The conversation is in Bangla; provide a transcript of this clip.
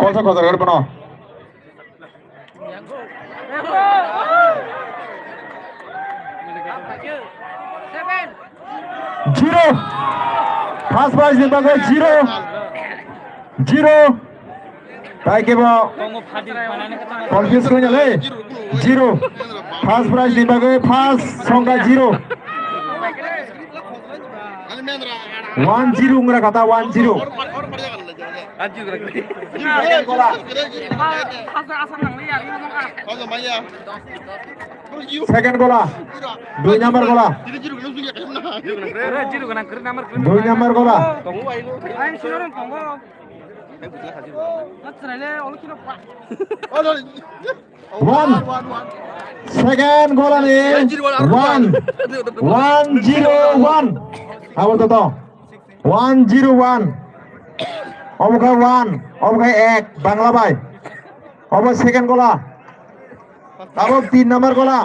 কত কত করে বানো জিরো ফার্স্ট প্রাইজ নিবাগে জিরো জিরো তাই কেব কনফিউজ করে যালে জিরো ফার্স্ট প্রাইজ নিবাগে ফার্স্ট সংখ্যা জিরো 10 উংরা কথা 10 সেকেন্ড গোলা 2 নাম্বার গোলা 2 নাম্বার গোলা ওয়ান সেকেন্ড গোলা নে 101 আবার তো 101 অবকায় 1 অবকায় 1 বাংলা ভাই অবকায় সেকেন্ড গোলা আবার 3 নাম্বার গোলা